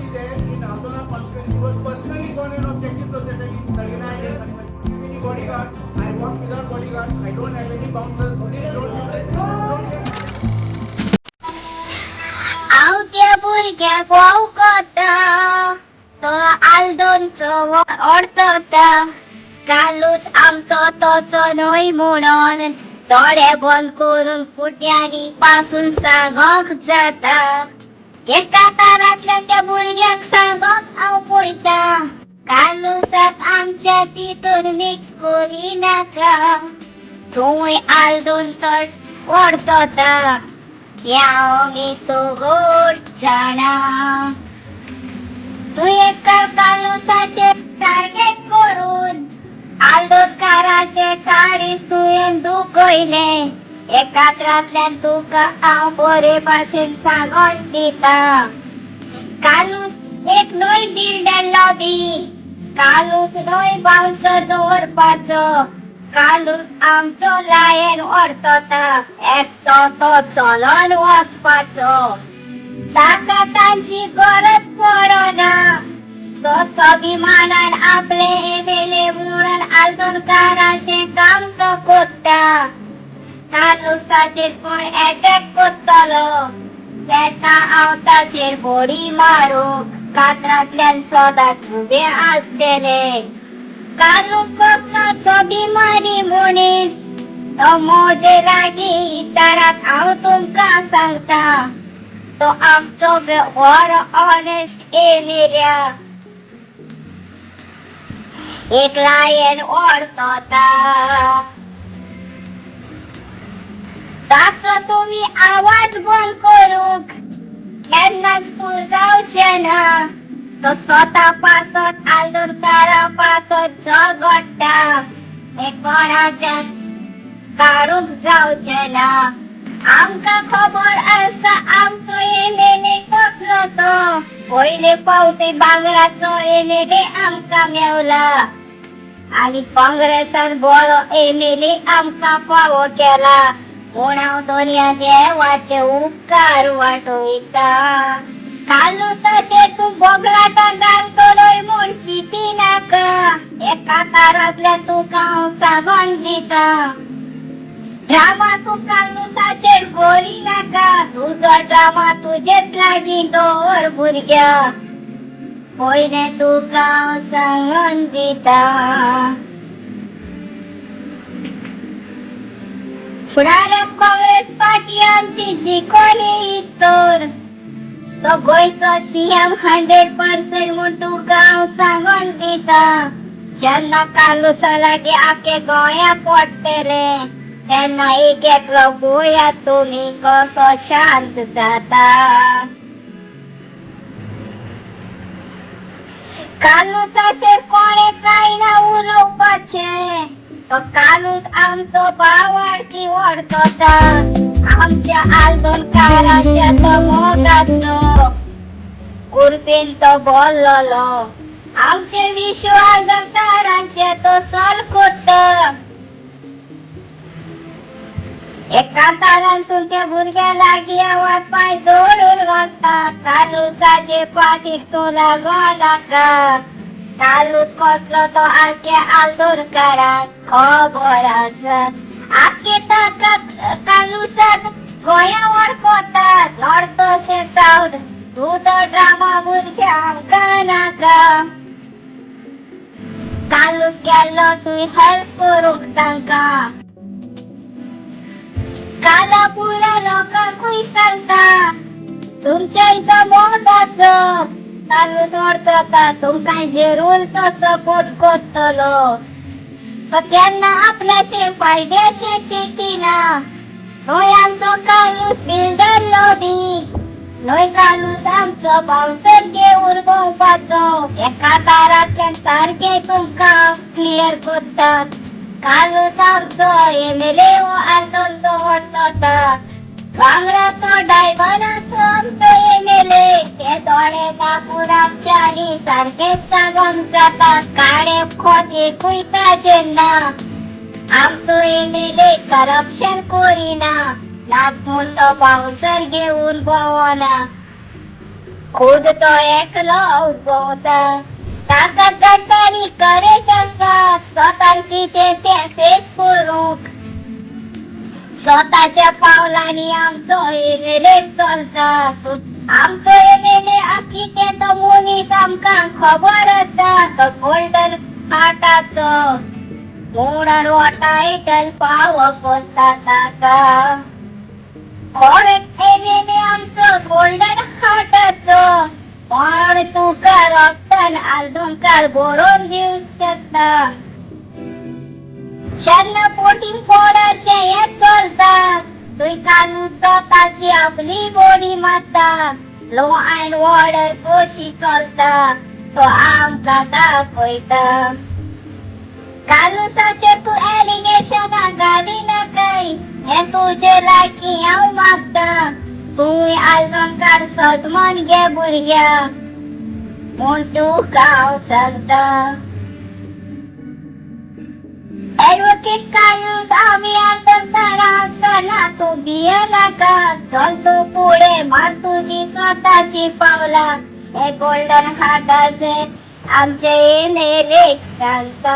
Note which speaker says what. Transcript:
Speaker 1: be there in Akola constituency was personally gone and objected to that in 39 days. Any bodyguards? I work without bodyguards. I don't have any bouncers.
Speaker 2: आवत्या भुरग्याक wow करता तो आलदोनचो ओडता कालूच आमचो तोचो न्हय म्हणून दोळे बंद करून फुट्यांनी पासून सांगोक जाता एका तारांतल्यान त्या भुरग्याक सांगोक हांव पळयता कालूसाक आमच्या तितून मिक्स करिनाका थंय आलदोन चड ओडता या मी सोगोट जाणा तू एका कालुसाचे टार्गेट करून आलदोकाराचे काडीस तुवें दुखयले एका रातल्यान तुका हांव बरे भाशेन सांगोन दिता कालूस एक नोय बिल्डर लॉबी कालूस नोय बाउन्सर दवरपाचो कालूस आमचो लायन ओडता एकटो तो चलोन वचपाचो ताका तांची गरज पडना तो स्वाभिमानान आपले एमेले म्हणून आलदोनकाराचे काम तो कोत्ता कालूसाचेर कोण अटॅक कोत्तलो तेन्ना हांव ताचेर बोडी मारूंक कातरांतल्यान सदांच उबे आसतले कालूस कोकणाचो बिमारी मनीस तो मोजे लागीं इताराक हांव तुमकां सांगता तो आमचो वर ऑनेस्ट एरिया एक लायन ओडतो ताचो तुमी आवाज बंद करूंक केन्नाच फूल जावचें ना तो स्वता पासत आलदोनकारा पासत झगडटा हे कोणाच्यान काडूंक जावचें ना आमकां खबर आसा आमचो एमएलए कसलो तो पयले फावटी बांगराचो एमएलए आमकां मेवला आनी काँग्रेसान बरो एमएलए आमकां फावो केला म्हूण हांव दोनया देवाचे उपकार वाटयता कालूसाचेर तूं बोगलाटान घालतलोय म्हूण चिंती नाका एका तारांतल्यान तुका हांव सांगोन दिता ड्रामा तू कालूसाचेर करिनाका तुजो ड्रामा तुजेच लागीं दवर भुरग्या पयले तुका हांव सांगोन दिता फुडाराक काँग्रेस पार्टी आमची जिखोली तर तो गोंयचो सीएम 100% म्हूण तुका हांव सांगोन दिता जेन्ना कालूसा लागीं आख्खे गोंयाक पडटले तेन्ना एक एकलो पळयात तुमी कसो शांत जाता कालूसाचेर कोणे कांय ना उलोवपाचें तो कालूस आमचो भावार्थी ओडतो आमच्या आलदोनकाराच्या तो मोगाचो कुर्बेन तो बोल्लोलो आमचे विश्वासदारांचे तो सर कोत्ता एका तारांतून त्या भुरग्या लागीं आवाज पांय जोडून घालता कालूसाचे पाठीक तूं लागो नाका कालूस कसलो तो आख्या आलदोनकाराक खबर आसा आख्खे ताकद कालूसाक गोंया वळखता नॉर्थचे सावथ तूं तो ड्रामा भुरग्या आमकां नाका कालूस गेल्लो तुवें हेल्प करूंक तांकां कालापुरा लोकांकूय सांगता तुमच्या इथं मोगाचो कालूस ओडता तुमकां जरूर तो सपोर्ट करतलो तो केन्ना आपल्याचे फायद्याचे चिंतिना न्हय आमचो कालूस बिल्डर लॉबी न्हय कालूस आमचो बाउन्सर घेवन भोंवपाचो एका तारांतल्यान सारकें तुमकां क्लियर करता कालूस आमचो एमएलए हो आलदोनचो ओडतो बांगराचो डायमंडाचो आमचो एमएलए ते दोळे धांपून आमच्यानी सारकेच सांगोंक जाता काळे खोटे कुयताचेर ना आमचो एमएलए करप्शन करिना नात म्हूण तो बाउन्सर घेवन भोंवना खुद तो एकलो उभो होता ताका गटारी करे कसा स्वतंत्री ते फेस करूक स्वतःच्या पावलांनी आमचो रेस चलता आमचो एमेले आखी ते तो मनीस आमकां खबर आसा तो गोल्डन हार्टाचो म्हणून हो टायटल पावो कोता ताका कोण एमेले आमचो गोल्डन हार्टाचो पण तुका रोगतान आलदुंकार बरोवन दिवंक शकता शन्न पोटी फोडाचे हे चलता तुका स्वताची आपली बॉडी मारता लो अँड ऑर्डर कशी चलता तो आमकां दाखयता कालुसाचे तू एलिगेशन घाली नाकाय हे तुजे लायकी हांव मागता तुय आलदोंकार सजमन घे भुरग्या म्हूण तुका हांव सांगता एडवोकेट कायूस आम्ही आंतरतारा असताना तू भिये नाका चल तू पुढे मार तुझी स्वतःची पावला हे गोल्डन हार्टाचे आमचे येणे लेख सांगता